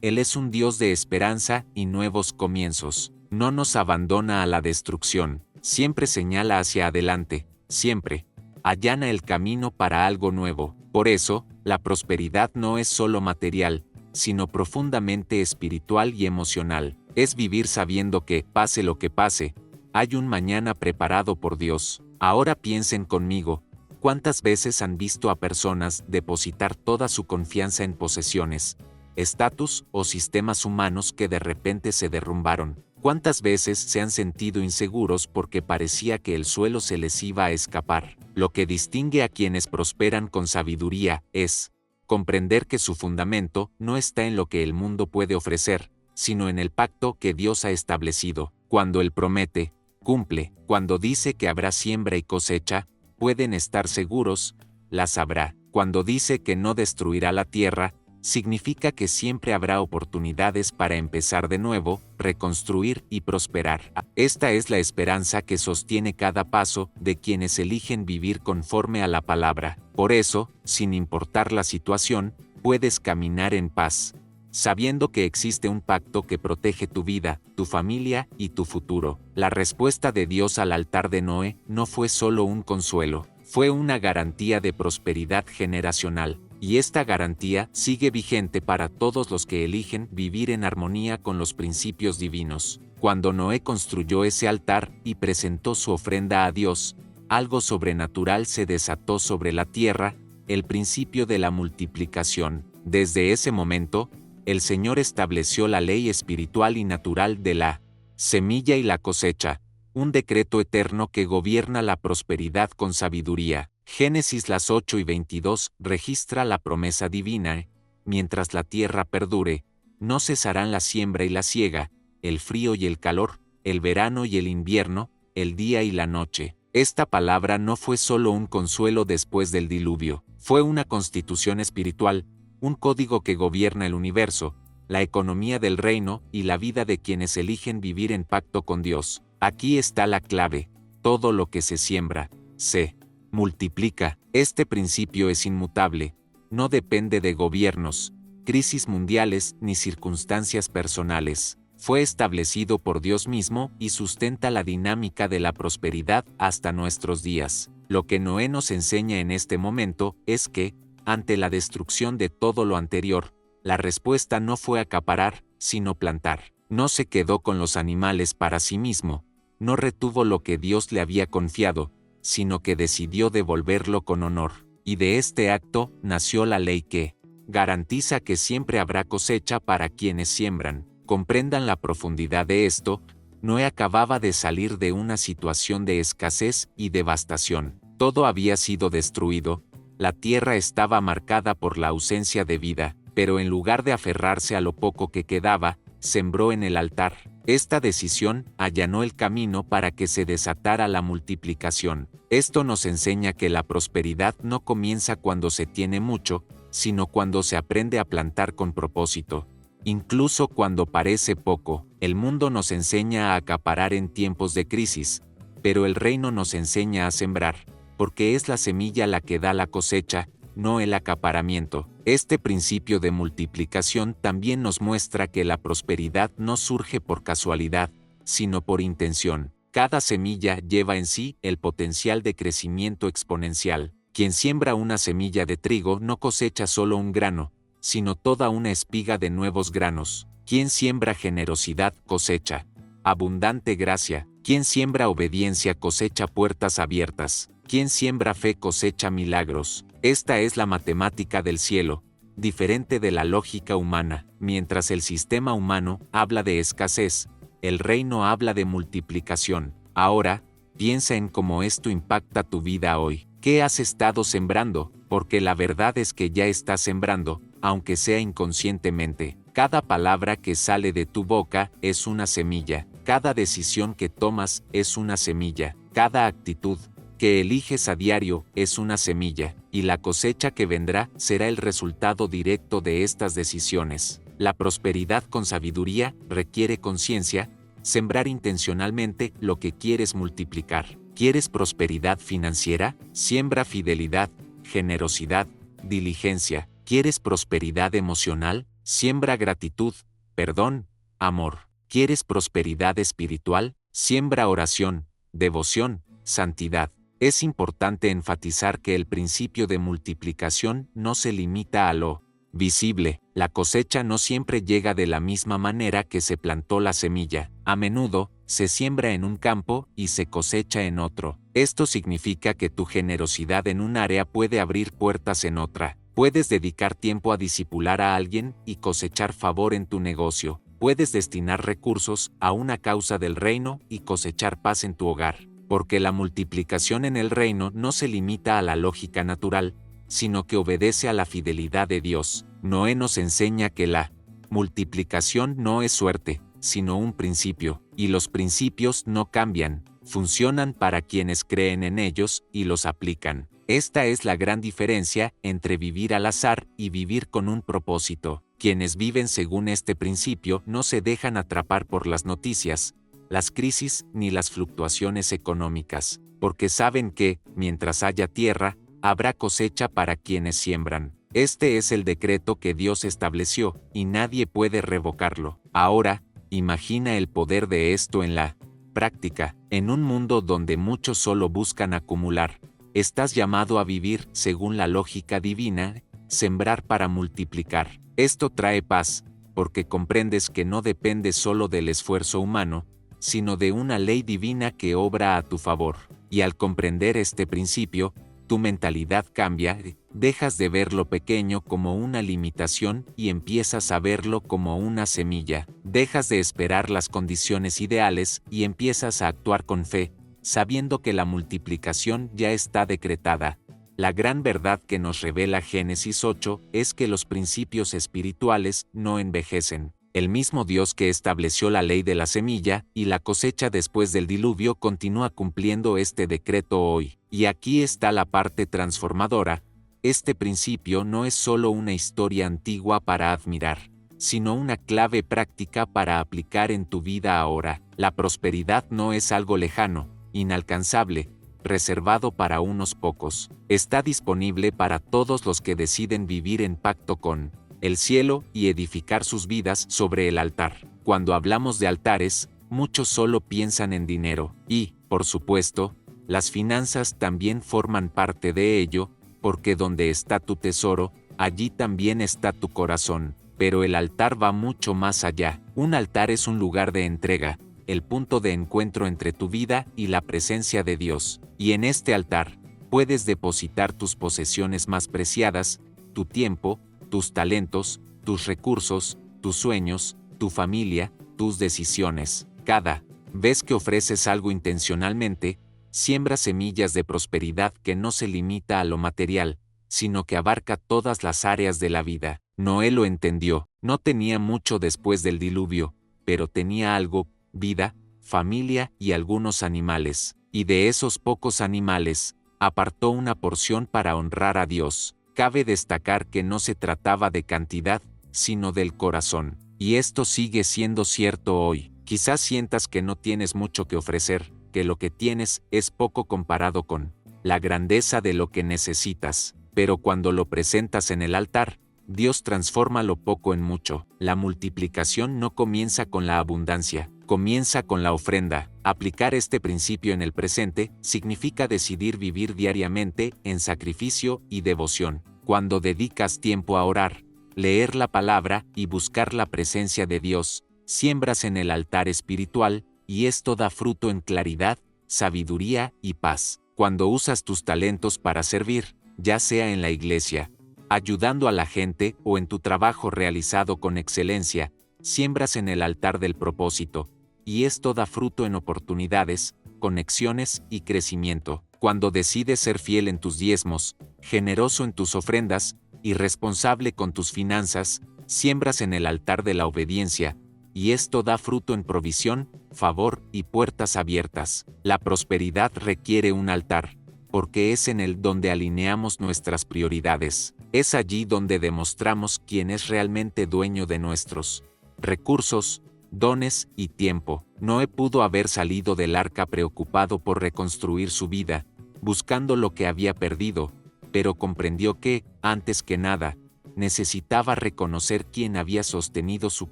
Él es un Dios de esperanza y nuevos comienzos. No nos abandona a la destrucción, siempre señala hacia adelante, siempre allana el camino para algo nuevo. Por eso, la prosperidad no es solo material, sino profundamente espiritual y emocional. Es vivir sabiendo que, pase lo que pase, hay un mañana preparado por Dios. Ahora piensen conmigo, ¿cuántas veces han visto a personas depositar toda su confianza en posesiones, estatus o sistemas humanos que de repente se derrumbaron? ¿Cuántas veces se han sentido inseguros porque parecía que el suelo se les iba a escapar? Lo que distingue a quienes prosperan con sabiduría es comprender que su fundamento no está en lo que el mundo puede ofrecer, sino en el pacto que Dios ha establecido. Cuando Él promete, cumple. Cuando dice que habrá siembra y cosecha, pueden estar seguros, las habrá. Cuando dice que no destruirá la tierra, significa que siempre habrá oportunidades para empezar de nuevo, reconstruir y prosperar. Esta es la esperanza que sostiene cada paso de quienes eligen vivir conforme a la palabra. Por eso, sin importar la situación, puedes caminar en paz, sabiendo que existe un pacto que protege tu vida, tu familia y tu futuro. La respuesta de Dios al altar de Noé no fue solo un consuelo, fue una garantía de prosperidad generacional. Y esta garantía sigue vigente para todos los que eligen vivir en armonía con los principios divinos. Cuando Noé construyó ese altar y presentó su ofrenda a Dios, algo sobrenatural se desató sobre la tierra, el principio de la multiplicación. Desde ese momento, el Señor estableció la ley espiritual y natural de la semilla y la cosecha, un decreto eterno que gobierna la prosperidad con sabiduría. Génesis 8:22 registra la promesa divina: mientras la tierra perdure, no cesarán la siembra y la siega, el frío y el calor, el verano y el invierno, el día y la noche. Esta palabra no fue solo un consuelo después del diluvio, fue una constitución espiritual, un código que gobierna el universo, la economía del reino y la vida de quienes eligen vivir en pacto con Dios. Aquí está la clave: todo lo que se siembra, se multiplica. Este principio es inmutable, no depende de gobiernos, crisis mundiales ni circunstancias personales. Fue establecido por Dios mismo y sustenta la dinámica de la prosperidad hasta nuestros días. Lo que Noé nos enseña en este momento es que, ante la destrucción de todo lo anterior, la respuesta no fue acaparar, sino plantar. No se quedó con los animales para sí mismo, no retuvo lo que Dios le había confiado, sino que decidió devolverlo con honor. Y de este acto nació la ley que garantiza que siempre habrá cosecha para quienes siembran. Comprendan la profundidad de esto. Noé acababa de salir de una situación de escasez y devastación. Todo había sido destruido, la tierra estaba marcada por la ausencia de vida, pero en lugar de aferrarse a lo poco que quedaba, sembró en el altar. Esta decisión allanó el camino para que se desatara la multiplicación. Esto nos enseña que la prosperidad no comienza cuando se tiene mucho, sino cuando se aprende a plantar con propósito. Incluso cuando parece poco, el mundo nos enseña a acaparar en tiempos de crisis, pero el reino nos enseña a sembrar, porque es la semilla la que da la cosecha, no el acaparamiento. Este principio de multiplicación también nos muestra que la prosperidad no surge por casualidad, sino por intención. Cada semilla lleva en sí el potencial de crecimiento exponencial. Quien siembra una semilla de trigo no cosecha solo un grano, sino toda una espiga de nuevos granos. Quien siembra generosidad cosecha abundante gracia. Quien siembra obediencia cosecha puertas abiertas. Quien siembra fe cosecha milagros. Esta es la matemática del cielo, diferente de la lógica humana. Mientras el sistema humano habla de escasez, el reino habla de multiplicación. Ahora, piensa en cómo esto impacta tu vida hoy. ¿Qué has estado sembrando? Porque la verdad es que ya estás sembrando, aunque sea inconscientemente. Cada palabra que sale de tu boca es una semilla. Cada decisión que tomas es una semilla. Cada actitud que eliges a diario es una semilla, y la cosecha que vendrá será el resultado directo de estas decisiones. La prosperidad con sabiduría requiere conciencia, sembrar intencionalmente lo que quieres multiplicar. ¿Quieres prosperidad financiera? Siembra fidelidad, generosidad, diligencia. ¿Quieres prosperidad emocional? Siembra gratitud, perdón, amor. ¿Quieres prosperidad espiritual? Siembra oración, devoción, santidad. Es importante enfatizar que el principio de multiplicación no se limita a lo visible. La cosecha no siempre llega de la misma manera que se plantó la semilla. A menudo, se siembra en un campo y se cosecha en otro. Esto significa que tu generosidad en un área puede abrir puertas en otra. Puedes dedicar tiempo a discipular a alguien y cosechar favor en tu negocio. Puedes destinar recursos a una causa del reino y cosechar paz en tu hogar. Porque la multiplicación en el reino no se limita a la lógica natural, sino que obedece a la fidelidad de Dios. Noé nos enseña que la multiplicación no es suerte, sino un principio, y los principios no cambian, funcionan para quienes creen en ellos y los aplican. Esta es la gran diferencia entre vivir al azar y vivir con un propósito. Quienes viven según este principio no se dejan atrapar por las noticias, las crisis ni las fluctuaciones económicas, porque saben que, mientras haya tierra, habrá cosecha para quienes siembran. Este es el decreto que Dios estableció, y nadie puede revocarlo. Ahora, imagina el poder de esto en la práctica. En un mundo donde muchos solo buscan acumular, estás llamado a vivir según la lógica divina, sembrar para multiplicar. Esto trae paz, porque comprendes que no depende solo del esfuerzo humano, sino de una ley divina que obra a tu favor. Y al comprender este principio, tu mentalidad cambia, dejas de ver lo pequeño como una limitación y empiezas a verlo como una semilla. Dejas de esperar las condiciones ideales y empiezas a actuar con fe, sabiendo que la multiplicación ya está decretada. La gran verdad que nos revela Génesis 8 es que los principios espirituales no envejecen. El mismo Dios que estableció la ley de la semilla y la cosecha después del diluvio continúa cumpliendo este decreto hoy. Y aquí está la parte transformadora. Este principio no es solo una historia antigua para admirar, sino una clave práctica para aplicar en tu vida ahora. La prosperidad no es algo lejano, inalcanzable, reservado para unos pocos. Está disponible para todos los que deciden vivir en pacto con el cielo y edificar sus vidas sobre el altar. Cuando hablamos de altares, muchos solo piensan en dinero, y, por supuesto, las finanzas también forman parte de ello, porque donde está tu tesoro, allí también está tu corazón. Pero el altar va mucho más allá. Un altar es un lugar de entrega, el punto de encuentro entre tu vida y la presencia de Dios. Y en este altar, puedes depositar tus posesiones más preciadas, tu tiempo, tus talentos, tus recursos, tus sueños, tu familia, tus decisiones. Cada vez que ofreces algo intencionalmente, siembras semillas de prosperidad que no se limita a lo material, sino que abarca todas las áreas de la vida. Noé lo entendió, no tenía mucho después del diluvio, pero tenía algo, vida, familia y algunos animales, y de esos pocos animales, apartó una porción para honrar a Dios. Cabe destacar que no se trataba de cantidad, sino del corazón. Y esto sigue siendo cierto hoy. Quizás sientas que no tienes mucho que ofrecer, que lo que tienes es poco comparado con la grandeza de lo que necesitas. Pero cuando lo presentas en el altar, Dios transforma lo poco en mucho. La multiplicación no comienza con la abundancia, comienza con la ofrenda. Aplicar este principio en el presente significa decidir vivir diariamente en sacrificio y devoción. Cuando dedicas tiempo a orar, leer la palabra y buscar la presencia de Dios, siembras en el altar espiritual, y esto da fruto en claridad, sabiduría y paz. Cuando usas tus talentos para servir, ya sea en la iglesia, ayudando a la gente o en tu trabajo realizado con excelencia, siembras en el altar del propósito, y esto da fruto en oportunidades, conexiones y crecimiento. Cuando decides ser fiel en tus diezmos, generoso en tus ofrendas y responsable con tus finanzas, siembras en el altar de la obediencia, y esto da fruto en provisión, favor y puertas abiertas. La prosperidad requiere un altar, porque es en él donde alineamos nuestras prioridades. Es allí donde demostramos quién es realmente dueño de nuestros recursos, dones y tiempo. Noé pudo haber salido del arca preocupado por reconstruir su vida, buscando lo que había perdido, pero comprendió que, antes que nada, necesitaba reconocer quién había sostenido su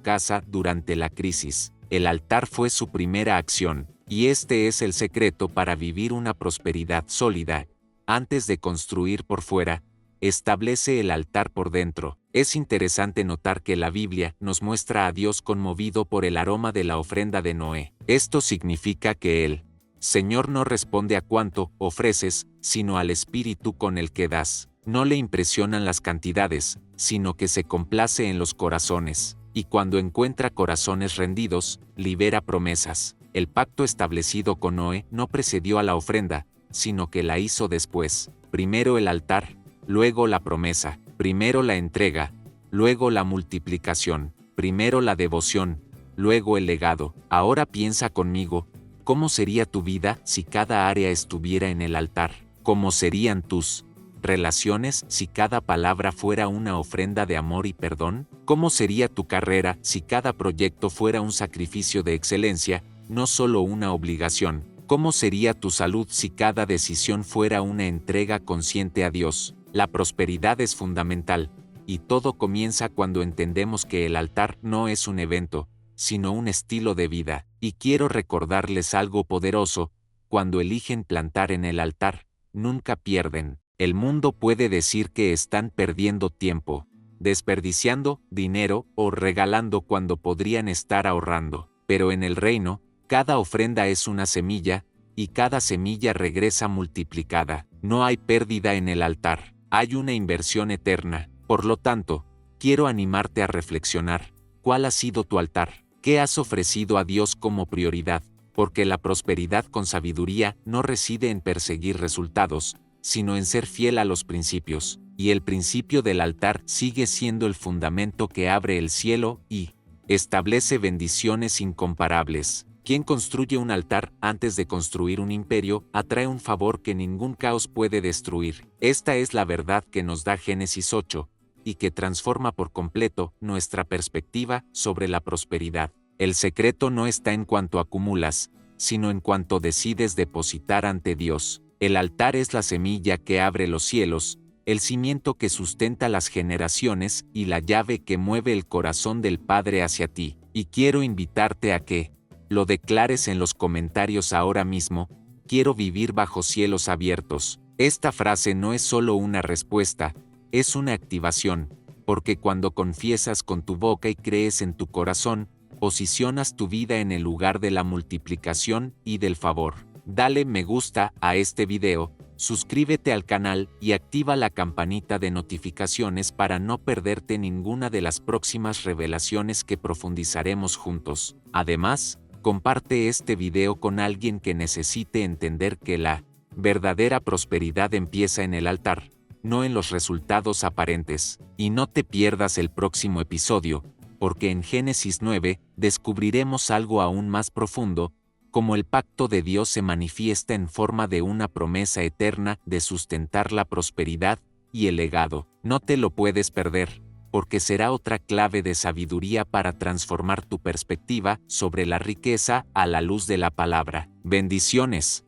casa durante la crisis. El altar fue su primera acción, y este es el secreto para vivir una prosperidad sólida. Antes de construir por fuera, establece el altar por dentro. Es interesante notar que la Biblia nos muestra a Dios conmovido por el aroma de la ofrenda de Noé. Esto significa que el Señor no responde a cuánto ofreces, sino al espíritu con el que das. No le impresionan las cantidades, sino que se complace en los corazones. Y cuando encuentra corazones rendidos, libera promesas. El pacto establecido con Noé no precedió a la ofrenda, sino que la hizo después. Primero el altar, luego la promesa. Primero la entrega, luego la multiplicación. Primero la devoción, luego el legado. Ahora piensa conmigo, ¿cómo sería tu vida si cada área estuviera en el altar? ¿Cómo serían tus relaciones si cada palabra fuera una ofrenda de amor y perdón? ¿Cómo sería tu carrera si cada proyecto fuera un sacrificio de excelencia, no solo una obligación? ¿Cómo sería tu salud si cada decisión fuera una entrega consciente a Dios? La prosperidad es fundamental, y todo comienza cuando entendemos que el altar no es un evento, sino un estilo de vida. Y quiero recordarles algo poderoso: cuando eligen plantar en el altar, nunca pierden. El mundo puede decir que están perdiendo tiempo, desperdiciando dinero o regalando cuando podrían estar ahorrando. Pero en el reino, cada ofrenda es una semilla, y cada semilla regresa multiplicada. No hay pérdida en el altar, hay una inversión eterna. Por lo tanto, quiero animarte a reflexionar. ¿Cuál ha sido tu altar? ¿Qué has ofrecido a Dios como prioridad? Porque la prosperidad con sabiduría no reside en perseguir resultados, sino en ser fiel a los principios, y el principio del altar sigue siendo el fundamento que abre el cielo y establece bendiciones incomparables. Quien construye un altar antes de construir un imperio atrae un favor que ningún caos puede destruir. Esta es la verdad que nos da Génesis 8, y que transforma por completo nuestra perspectiva sobre la prosperidad. El secreto no está en cuanto acumulas, sino en cuanto decides depositar ante Dios. El altar es la semilla que abre los cielos, el cimiento que sustenta las generaciones y la llave que mueve el corazón del Padre hacia ti. Y quiero invitarte a que lo declares en los comentarios ahora mismo: quiero vivir bajo cielos abiertos. Esta frase no es solo una respuesta, es una activación, porque cuando confiesas con tu boca y crees en tu corazón, posicionas tu vida en el lugar de la multiplicación y del favor. Dale me gusta a este video, suscríbete al canal y activa la campanita de notificaciones para no perderte ninguna de las próximas revelaciones que profundizaremos juntos. Además, comparte este video con alguien que necesite entender que la verdadera prosperidad empieza en el altar, no en los resultados aparentes. Y no te pierdas el próximo episodio, porque en Génesis 9 descubriremos algo aún más profundo: cómo el pacto de Dios se manifiesta en forma de una promesa eterna de sustentar la prosperidad y el legado. No te lo puedes perder, porque será otra clave de sabiduría para transformar tu perspectiva sobre la riqueza a la luz de la palabra. Bendiciones.